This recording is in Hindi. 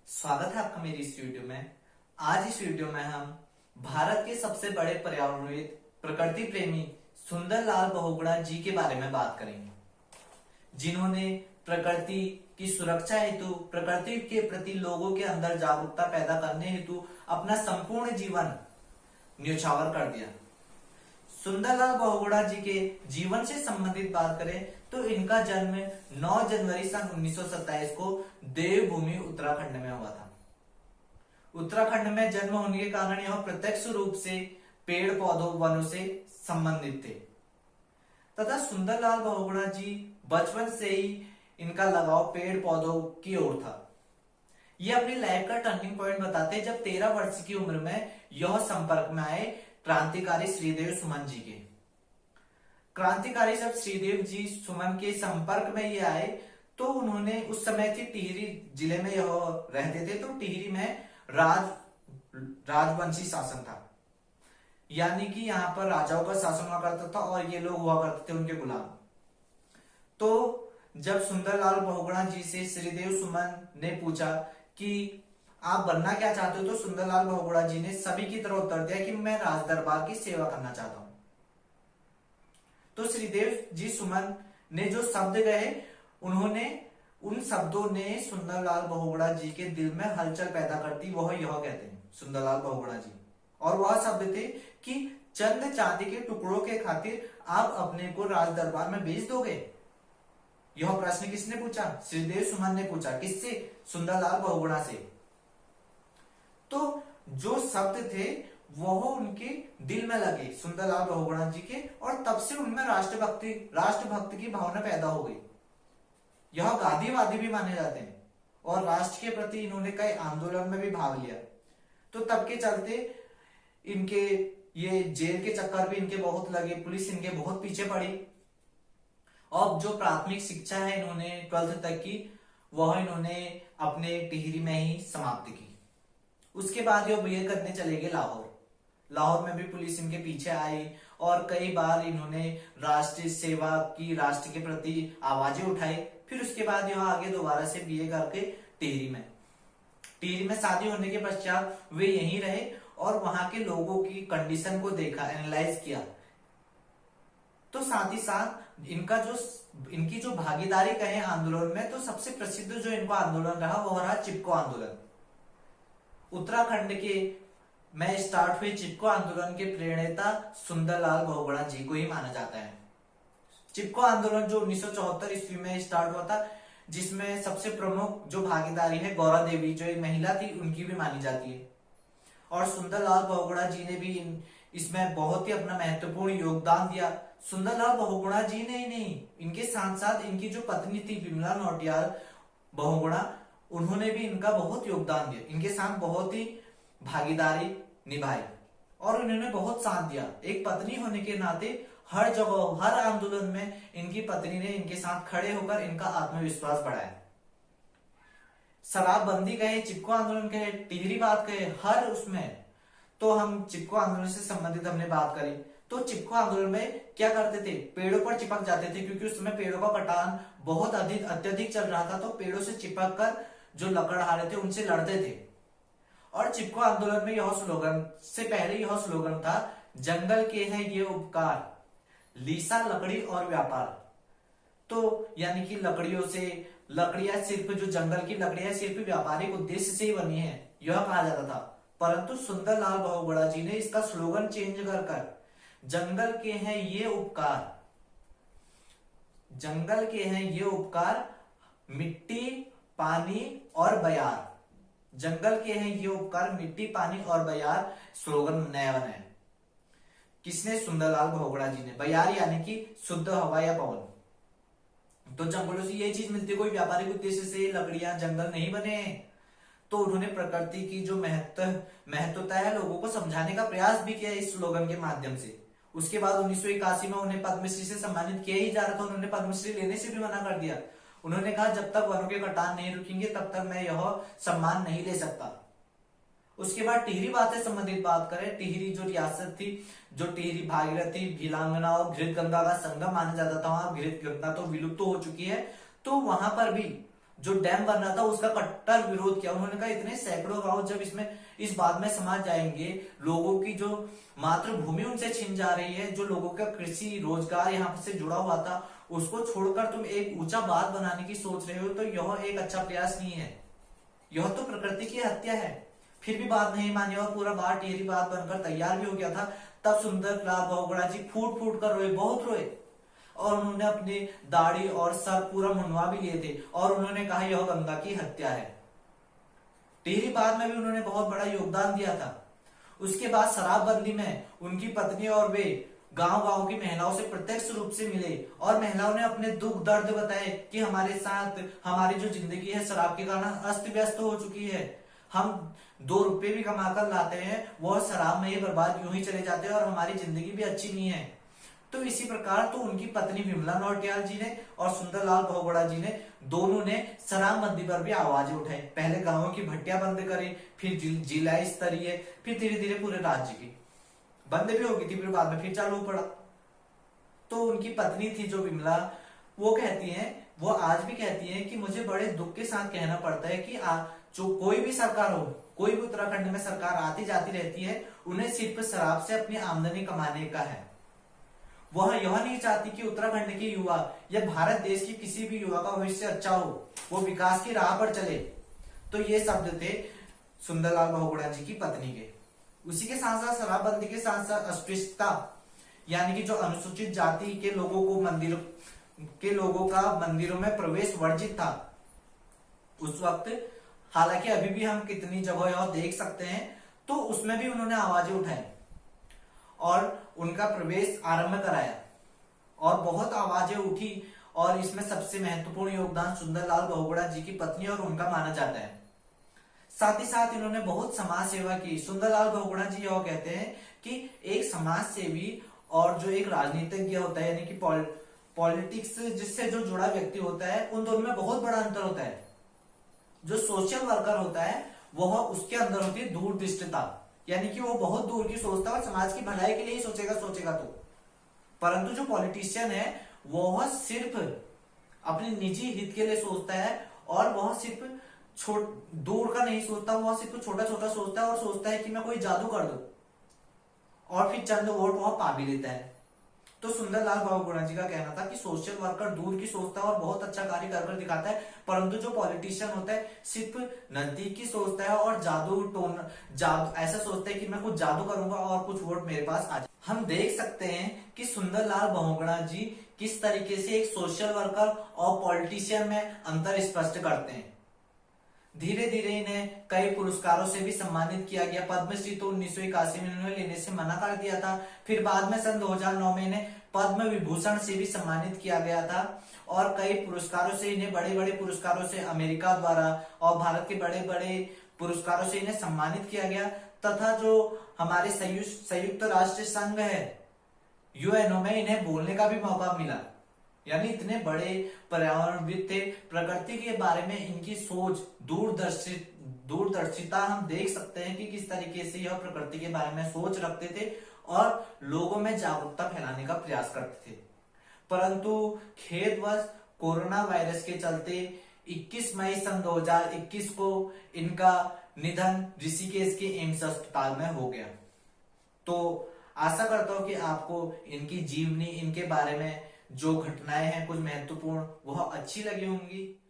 स्वागत है आपका मेरी इस वीडियो में। आज इस वीडियो में हम भारत के सबसे बड़े पर्यावरणविद, प्रकृति प्रेमी सुंदरलाल बहुगुणा जी के बारे में बात करेंगे, जिन्होंने प्रकृति की सुरक्षा हेतु, प्रकृति के प्रति लोगों के अंदर जागरूकता पैदा करने हेतु अपना संपूर्ण जीवन न्यौछावर कर दिया। सुंदरलाल बहुगुणा जी के जीवन से संबंधित बात करें तो इनका जन्म 9 जनवरी सन 1927 को देवभूमि उत्तराखंड में हुआ था। उत्तराखंड में जन्म होने के कारण यह प्रत्यक्ष रूप से पेड़ पौधों वनों से संबंधित थे तथा सुंदरलाल बहुगुणा जी बचपन से ही इनका लगाव पेड़ पौधों की ओर था। ये अपनी लाइफ का टर्निंग पॉइंट बताते जब 13 वर्ष की उम्र में यह संपर्क में आए क्रांतिकारी श्रीदेव सुमन जी के। क्रांतिकारी जब श्रीदेव जी सुमन के संपर्क में ये आए तो उन्होंने उस समय थी टिहरी जिले में यह रहते थे, तो टिहरी में राजवंशी शासन था, यानी कि यहाँ पर राजाओं का शासन हुआ करता था और ये लोग हुआ करते थे उनके गुलाम। तो जब सुंदरलाल बहुगुणा जी से श्रीदेव सुमन ने पूछा कि आप बनना क्या चाहते हो, तो सुंदरलाल बहुगुणा जी ने सभी की तरह उत्तर दिया कि मैं राज दरबार की सेवा करना चाहता हूं। तो श्रीदेव जी सुमन ने जो शब्द कहे, उन्होंने उन शब्दों ने सुंदरलाल बहुगुणा जी के दिल में हलचल पैदा करती। वह यह कहते हैं सुंदरलाल बहुगुणा जी, और वह शब्द थे कि चंद चांदी के टुकड़ों के खातिर आप अपने को राज दरबार में बेच दोगे। यह प्रश्न किसने पूछा? श्रीदेव सुमन ने पूछा। किससे? सुंदरलाल बहुगुणा से। तो जो शब्द थे वह उनके दिल में लगे सुंदरलाल बहुगुणा जी के, और तब से उनमें राष्ट्रभक्ति की भावना पैदा हो गई। यह गांधीवादी भी माने जाते हैं और राष्ट्र के प्रति इन्होंने कई आंदोलन में भी भाग लिया। तो तब के चलते इनके ये जेल के चक्कर भी इनके बहुत लगे, पुलिस इनके बहुत पीछे पड़ी। और जो प्राथमिक शिक्षा है इन्होंने 12th तक की, वह इन्होंने अपने टिहरी में ही समाप्त की। उसके बाद ये बीए करने चले गए लाहौर में भी पुलिस इनके पीछे आई और कई बार इन्होंने राष्ट्रीय सेवा की, राष्ट्र के प्रति आवाजें उठाई। फिर उसके बाद यह आगे दोबारा से बीए करके टिहरी में शादी होने के पश्चात वे यहीं रहे और वहां के लोगों की कंडीशन को देखा, एनालाइज किया। तो साथ ही साथ इनकी जो भागीदारी कहे आंदोलन में, तो सबसे प्रसिद्ध जो इनका आंदोलन रहा वो रहा चिपको आंदोलन। उत्तराखंड के में स्टार्ट हुए चिपको आंदोलन के प्रेरणेता सुंदरलाल बहुगुणा जी को ही माना जाता है। चिपको आंदोलन जो 1974 ईस्वी में स्टार्ट हुआ था, जिसमें सबसे प्रमुख जो भागीदारी है गौरा देवी, जो एक महिला थी, उनकी भी मानी जाती है। और सुंदरलाल बहुगुणा जी ने भी इसमें बहुत ही अपना महत्वपूर्ण योगदान दिया। सुंदरलाल बहुगुणा जी ने ही नहीं, इनके साथ साथ इनकी जो पत्नी थी विमला नौटियाल बहुगुणा, उन्होंने भी इनका बहुत योगदान दिया, इनके साथ बहुत ही भागीदारी निभाई और उन्होंने बहुत साथ दिया। एक पत्नी होने के नाते हर जगह, हर आंदोलन में इनकी पत्नी ने इनके साथ खड़े होकर इनका आत्मविश्वास बढ़ाया। शराबबंदी कहे, चिपको आंदोलन कहे, टिहरी बात कहे, हर उसमें तो हम चिपको आंदोलन से संबंधित हमने बात करी। तो चिपको आंदोलन में क्या करते थे? पेड़ों पर चिपक जाते थे, क्योंकि उस समय पेड़ों का कटान बहुत अत्यधिक चल रहा था। तो पेड़ों से चिपक कर जो लकड़हारे थे उनसे लड़ते थे। और चिपको आंदोलन में यह स्लोगन से पहले यह स्लोगन था, जंगल के हैं ये उपकार, लीसा लकड़ी और व्यापार। तो यानी कि लकड़ियां सिर्फ जो जंगल की लकड़ियां सिर्फ व्यापारिक उद्देश्य से ही बनी है, यह कहा जाता था। परंतु सुंदरलाल बहुगुणा जी ने इसका स्लोगन चेंज कर जंगल के हैं ये उपकार, जंगल के हैं ये उपकार, मिट्टी पानी और बयार। जंगल के हैं ये उपकार, मिट्टी पानी और बयार स्लोगन नया बनाया। किसने? सुंदरलाल बहुगुणा जी ने। बयार यानी कि शुद्ध हवा या पवन। तो जंगलों से ये चीज मिलती है, कोई व्यापारिक उद्देश्य से लकड़ियां, जंगल नहीं बने। तो उन्होंने प्रकृति की जो महत्वता है लोगों को समझाने का प्रयास भी किया इस स्लोगन के माध्यम से। उसके बाद 1981 में उन्हें पद्मश्री से सम्मानित किया ही जा रहा था, उन्होंने पद्मश्री लेने से भी मना कर दिया। उन्होंने कहा जब तक वनों के कटान नहीं रुकेंगे तब तक मैं यह सम्मान नहीं ले सकता। उसके बाद टिहरी बात से संबंधित बात करें, टिहरी जो रियासत थी, जो टिहरी भागीरथी, भीलांगना और घृत गंगा का संगम माना जाता था, वहां घृत गंगा तो विलुप्त हो चुकी है। तो वहां पर भी जो डैम बन रहा था उसका कट्टर विरोध किया। उन्होंने कहा इतने सैकड़ों गांव जब इसमें इस बात में समाज जाएंगे, लोगों की जो मातृभूमि उनसे छिन जा रही है, जो लोगों का कृषि रोजगार यहाँ से जुड़ा हुआ था, उसको छोड़कर तुम एक ऊंचा बात बनाने की सोच रहे हो, तो यह एक अच्छा प्रयास नहीं है, यह तो प्रकृति की हत्या है। फिर भी बात नहीं मानी और पूरा बात टेरी बात बनकर तैयार भी हो गया था। तब सुंदरलाल बहुगुणा जी फूट फूट कर रोए, बहुत रोए, और उन्होंने अपनी दाढ़ी और सर पूरा मुंडवा भी लिए थे और उन्होंने कहा यह गंगा की हत्या है। टिहरी बात में भी उन्होंने बहुत बड़ा योगदान दिया था। उसके बाद शराबबंदी में उनकी पत्नी और वे गांव गांव की महिलाओं से प्रत्यक्ष रूप से मिले और महिलाओं ने अपने दुख दर्द बताए कि हमारे साथ हमारी जो जिंदगी है शराब के कारण अस्त व्यस्त हो चुकी है, हम 2 रुपए भी कमाकर लाते हैं, वो शराब में ही बर्बाद यूं ही चले जाते हैं और हमारी जिंदगी भी अच्छी नहीं है। तो इसी प्रकार तो उनकी पत्नी विमला नौटियाल जी ने और सुंदरलाल बहुगुणा जी ने दोनों ने शराबबंदी पर भी आवाजें उठाई। पहले गांवों की भट्टियां बंद करी, फिर जिला स्तरीय, फिर धीरे धीरे पूरे राज्य की बंद भी हो गई थी, फिर बाद में फिर चालू पड़ा। तो उनकी पत्नी थी जो विमला, वो कहती है, वो आज भी कहती है कि मुझे बड़े दुख के साथ कहना पड़ता है कि जो कोई भी सरकार हो, कोई भी उत्तराखंड में सरकार आती जाती रहती है, उन्हें सिर्फ शराब से अपनी आमदनी कमाने का है। वह यह नहीं चाहती कि उत्तराखंड के युवा या भारत देश के किसी भी युवा का भविष्य अच्छा हो, वो विकास की राह पर चले। तो ये शब्द थे सुंदरलाल बहुगुणा जी की पत्नी के। उसी के साथ साथ शराबबंदी के साथ साथ अस्पृश्यता, यानी कि जो अनुसूचित जाति के लोगों का मंदिरों में प्रवेश वर्जित था उस वक्त, हालांकि अभी भी हम कितनी जगह देख सकते हैं, तो उसमें भी उन्होंने आवाजें उठाई और उनका प्रवेश आरंभ कराया और बहुत आवाजें उठी। और इसमें सबसे महत्वपूर्ण योगदान सुंदरलाल बहुगुणा जी की पत्नी और उनका माना जाता है। साथ ही साथ इन्होंने बहुत समाज सेवा की। सुंदरलाल बहुगुणा जी यह कहते हैं कि एक समाज सेवी और जो एक राजनीतिज्ञ होता है, यानी कि पॉलिटिक्स जिससे जो जुड़ा व्यक्ति होता है, उन दोनों में बहुत बड़ा अंतर होता है। जो सोशल वर्कर होता है वह उसके अंदर होती है दूरदृष्टता, यानी कि वो बहुत दूर की सोचता है और समाज की भलाई के लिए ही सोचेगा तो। परंतु जो पॉलिटिशियन है वह सिर्फ अपने निजी हित के लिए सोचता है और वह सिर्फ दूर का नहीं सोचता, वह सिर्फ छोटा छोटा सोचता है और सोचता है कि मैं कोई जादू कर दूं और फिर चंद वोट वह पा भी लेता है। तो सुंदरलाल बहुगुणा जी का कहना था कि सोशल वर्कर दूर की सोचता है और बहुत अच्छा कार्य कर दिखाता है, परंतु जो पॉलिटिशियन होता है सिर्फ नजदीक की सोचता है और जादू ऐसा सोचता है कि मैं कुछ जादू करूंगा और कुछ वोट मेरे पास आ जाए। हम देख सकते हैं कि सुंदरलाल बहुगुणा जी किस तरीके से एक सोशल वर्कर और पॉलिटिशियन में अंतर स्पष्ट करते हैं। धीरे धीरे इन्हें कई पुरस्कारों से भी सम्मानित किया गया। पद्मश्री तो 1981 में इन्होंने लेने से मना कर दिया था। फिर बाद में सन 2009 में इन्हें पद्म विभूषण से भी सम्मानित किया गया था और कई पुरस्कारों से इन्हें, बड़े बड़े पुरस्कारों से अमेरिका द्वारा और भारत के बड़े बड़े पुरस्कारों से इन्हें सम्मानित किया गया। तथा जो हमारे संयुक्त राष्ट्र संघ है यूएनओ में इन्हें बोलने का भी मौका मिला। यानी इतने बड़े पर्यावरणविद थे, प्रकृति के बारे में इनकी सोच, दूरदर्शिता हम देख सकते हैं कि किस तरीके से यह प्रकृति के बारे में सोच रखते थे और लोगों में जागरूकता फैलाने का प्रयास करते थे। परंतु खेदवश कोरोना वायरस के चलते 21 मई सन 2021 को इनका निधन ऋषिकेश के एम्स अस्पताल में हो गया। तो आशा करता हूं कि आपको इनकी जीवनी, इनके बारे में जो घटनाएं हैं कुछ महत्वपूर्ण, वह अच्छी लगी होंगी।